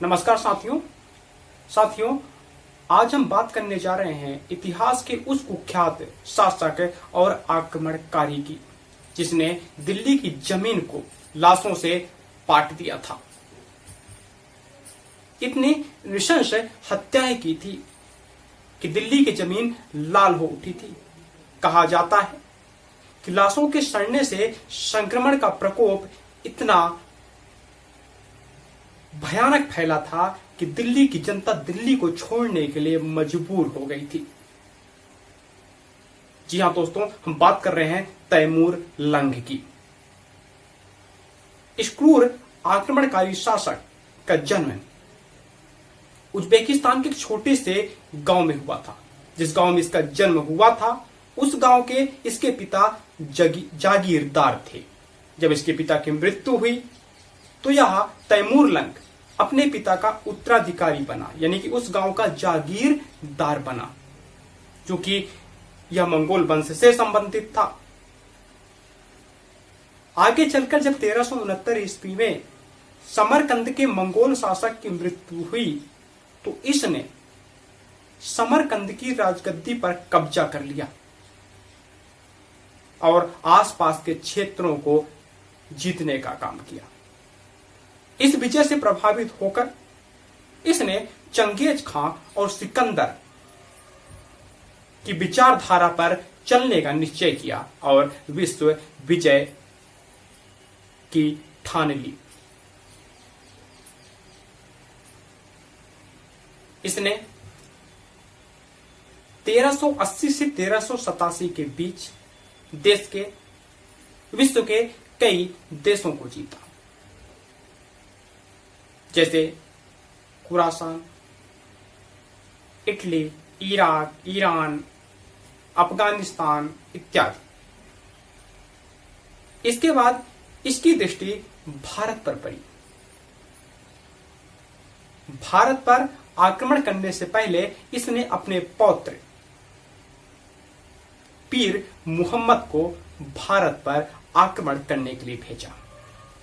नमस्कार साथियों, आज हम बात करने जा रहे हैं इतिहास के उस कुख्यात शासक और आक्रमणकारी की जिसने दिल्ली की जमीन को लाशों से पाट दिया था। इतनी नृशंस हत्याएं की थी कि दिल्ली की जमीन लाल हो उठी थी। कहा जाता है कि लाशों के सड़ने से संक्रमण का प्रकोप इतना भयानक फैला था कि दिल्ली की जनता दिल्ली को छोड़ने के लिए मजबूर हो गई थी। जी हां दोस्तों, हम बात कर रहे हैं तैमूर लंग की। इस क्रूर आक्रमणकारी शासक का जन्म उज्बेकिस्तान के एक छोटे से गांव में हुआ था। जिस गांव में इसका जन्म हुआ था उस गांव के इसके पिता जागीरदार थे। जब इसके पिता की मृत्यु हुई तो यह तैमूर लंग अपने पिता का उत्तराधिकारी बना, यानी कि उस गांव का जागीरदार बना, क्योंकि यह मंगोल वंश से संबंधित था। आगे चलकर जब 1369 ईस्वी में समरकंद के मंगोल शासक की मृत्यु हुई तो इसने समरकंद की राजगद्दी पर कब्जा कर लिया और आसपास के क्षेत्रों को जीतने का काम किया। इस विजय से प्रभावित होकर इसने चंगेज खां और सिकंदर की विचारधारा पर चलने का निश्चय किया और विश्व विजय की ठान ली। इसने 1380 से 1387 के बीच देश के विश्व के कई देशों को जीता, जैसे Khorasan, Italy, Iraq, Iran, Afghanistan इत्यादि। इसके बाद इसकी दृष्टि भारत पर पड़ी। भारत पर आक्रमण करने से पहले इसने अपने पौत्र पीर मुहम्मद को भारत पर आक्रमण करने के लिए भेजा।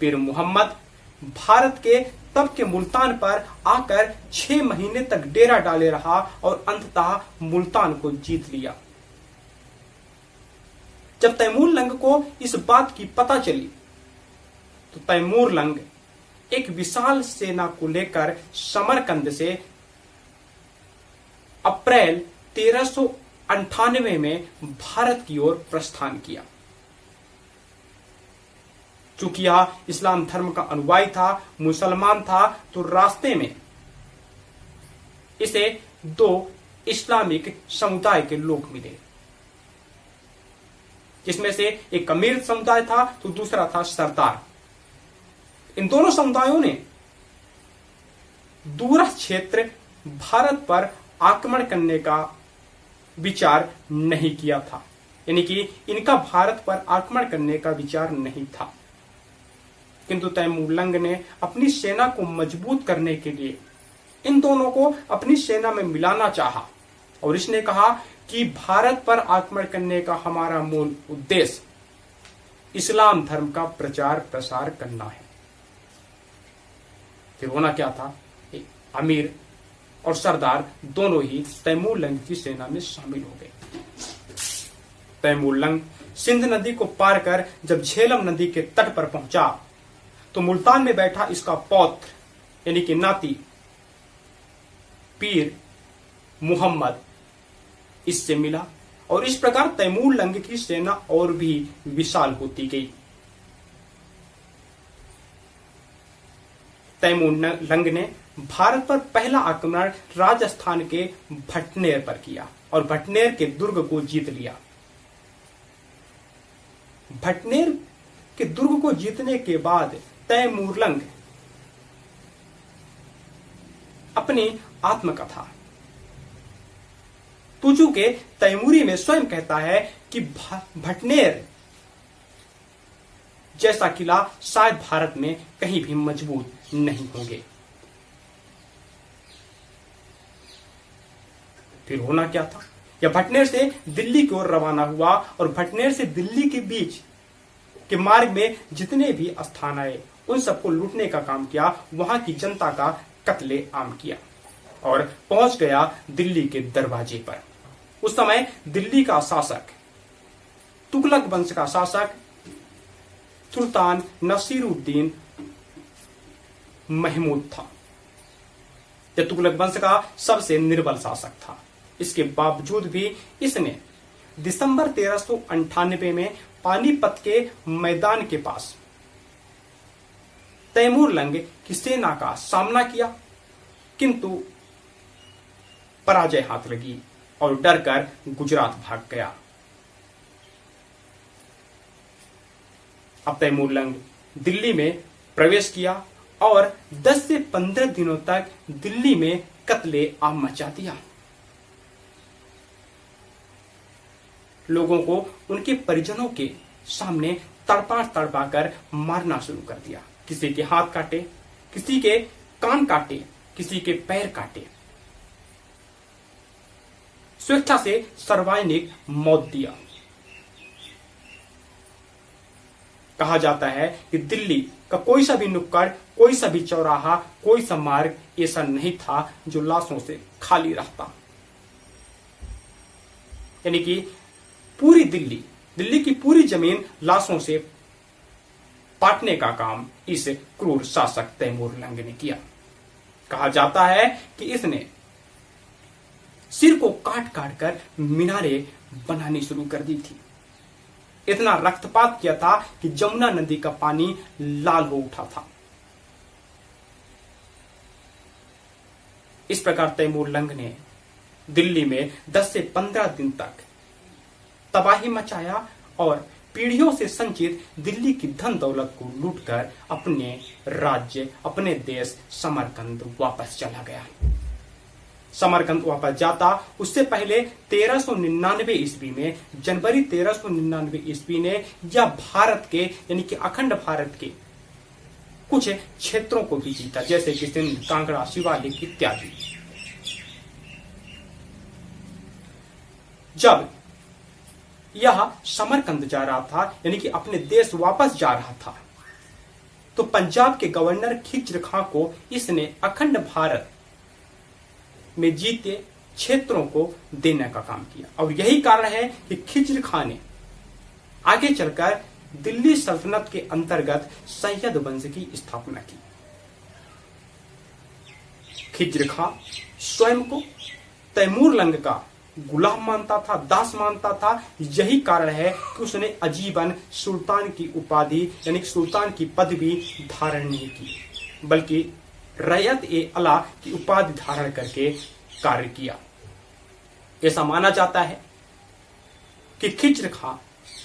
पीर मुहम्मद भारत के तब के मुल्तान पर आकर 6 महीने तक डेरा डाले रहा और अंततः मुल्तान को जीत लिया। जब तैमूर लंग को इस बात की पता चली तो तैमूर लंग एक विशाल सेना को लेकर समरकंद से अप्रैल 1398 में भारत की ओर प्रस्थान किया। चूंकि यह इस्लाम धर्म का अनुयायी था, मुसलमान था, तो रास्ते में इसे 2 इस्लामिक समुदाय के लोग मिले, जिसमें से एक अमीर समुदाय था तो दूसरा था सरदार। इन दोनों समुदायों ने दूरस्थ क्षेत्र भारत पर आक्रमण करने का विचार नहीं किया था, यानी कि इनका भारत पर आक्रमण करने का विचार नहीं था। किंतु तैमूर लंग ने अपनी सेना को मजबूत करने के लिए इन दोनों को अपनी सेना में मिलाना चाहा और इसने कहा कि भारत पर आक्रमण करने का हमारा मूल उद्देश्य इस्लाम धर्म का प्रचार प्रसार करना है। फिर होना क्या था, अमीर और सरदार दोनों ही तैमूर लंग की सेना में शामिल हो गए। तैमूर लंग सिंध नदी को पार कर जब झेलम नदी के तट पर पहुंचा तो मुल्तान में बैठा इसका पौत्र यानी कि नाती पीर मुहम्मद इससे मिला और इस प्रकार तैमूर लंग की सेना और भी विशाल होती गई। तैमूर लंग ने भारत पर पहला आक्रमण राजस्थान के भटनेर पर किया और भटनेर के दुर्ग को जीत लिया। भटनेर के दुर्ग को जीतने के बाद तैमूर लंग अपनी आत्मकथा तुजू के तैमूरी में स्वयं कहता है कि भटनेर जैसा किला शायद भारत में कहीं भी मजबूत नहीं होंगे। फिर होना क्या था, यह भटनेर से दिल्ली की ओर रवाना हुआ और भटनेर से दिल्ली के बीच के मार्ग में जितने भी स्थान आए उन सबको लूटने का काम किया, वहां की जनता का कत्ले आम किया और पहुंच गया दिल्ली के दरवाजे पर। उस समय दिल्ली का शासक, तुगलक वंश का शासक सुल्तान नसीरुद्दीन महमूद था। यह तुगलक वंश का सबसे निर्बल शासक था। इसके बावजूद भी इसने दिसंबर 1398 में पानीपत के मैदान के पास तैमूर लंग की सेना का सामना किया, किंतु पराजय हाथ लगी और डरकर गुजरात भाग गया। अब तैमूर लंग दिल्ली में प्रवेश किया और 10 से 15 दिनों तक दिल्ली में कत्ले आम मचा दिया। लोगों को उनके परिजनों के सामने तड़पा कर मारना शुरू कर दिया। किसी के हाथ काटे, किसी के कान काटे, किसी के पैर काटे। स्वेच्छा से सार्वजनिक मौत दिया। कहा जाता है कि दिल्ली का कोई सा भी नुक्कड़, कोई सा भी चौराहा, कोई सा मार्ग ऐसा नहीं था जो लाशों से खाली रहता। यानी कि पूरी दिल्ली की पूरी जमीन लाशों से पाटने का काम इस क्रूर शासक तैमूर लंग ने किया। कहा जाता है कि इसने सिर को काट काट कर मीनारें बनानी शुरू कर दी थी। इतना रक्तपात किया था कि जमुना नदी का पानी लाल हो उठा था। इस प्रकार तैमूर लंग ने दिल्ली में 10 से 15 दिन तक तबाही मचाया और पीढ़ियों से संचित दिल्ली की धन दौलत को लूटकर अपने राज्य, अपने देश समरकंद वापस चला गया। समरकंद वापस जाता उससे पहले 1399 ईस्वी में, जनवरी 1399 ईस्वी ने यह भारत के यानी कि अखंड भारत के कुछ क्षेत्रों को भी जीता, जैसे कि सिंध, कांगड़ा, शिवालिक इत्यादि। जब यह समरकंद जा रहा था, यानी कि अपने देश वापस जा रहा था, तो पंजाब के गवर्नर खिज्र खां को इसने अखंड भारत में जीते क्षेत्रों को देने का काम किया। और यही कारण है कि खिज्र खां ने आगे चलकर दिल्ली सल्तनत के अंतर्गत सैयद वंश की स्थापना की। खिज्र खां स्वयं को तैमूर लंग का गुलाम मानता था, दास मानता था। यही कारण है कि उसने आजीवन सुल्तान की उपाधि यानी सुल्तान की पदवी धारण नहीं की, बल्कि रैयत-ए-अला की उपाधि धारण करके कार्य किया। ऐसा माना जाता है कि खिज्र खां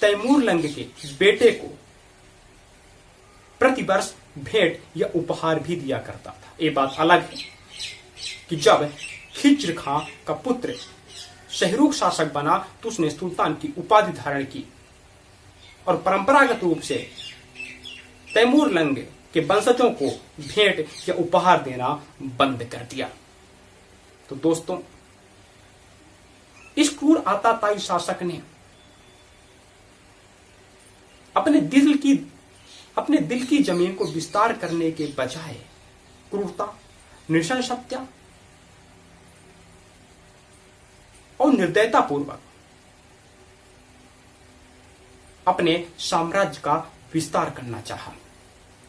तैमूर लंग के बेटे को प्रतिवर्ष भेंट या उपहार भी दिया करता था। ये बात अलग है कि जब खिज्र खां का पुत्र शाहरुख शासक बना तो उसने सुल्तान की उपाधि धारण की और परंपरागत रूप से तैमूर लंग के वंशजों को भेंट या उपहार देना बंद कर दिया। तो दोस्तों, इस क्रूर आताताई शासक ने अपने दिल की जमीन को विस्तार करने के बजाय क्रूरता, नृशंसता और निर्दयता पूर्वक अपने साम्राज्य का विस्तार करना चाहा।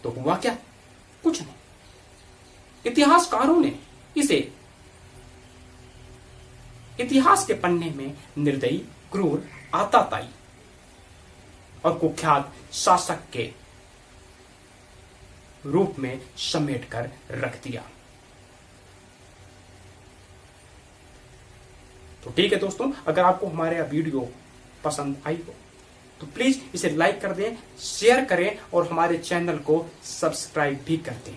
तो हुआ क्या? कुछ नहीं। इतिहासकारों ने इसे इतिहास के पन्ने में निर्दयी, क्रूर, आताताई और कुख्यात शासक के रूप में समेट कर रख दिया। तो ठीक है दोस्तों, अगर आपको हमारे वीडियो पसंद आई हो तो प्लीज इसे लाइक कर दें, शेयर करें और हमारे चैनल को सब्सक्राइब भी कर दें।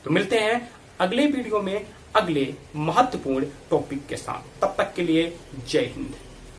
तो मिलते हैं अगले वीडियो में अगले महत्वपूर्ण टॉपिक के साथ। तब तक के लिए जय हिंद।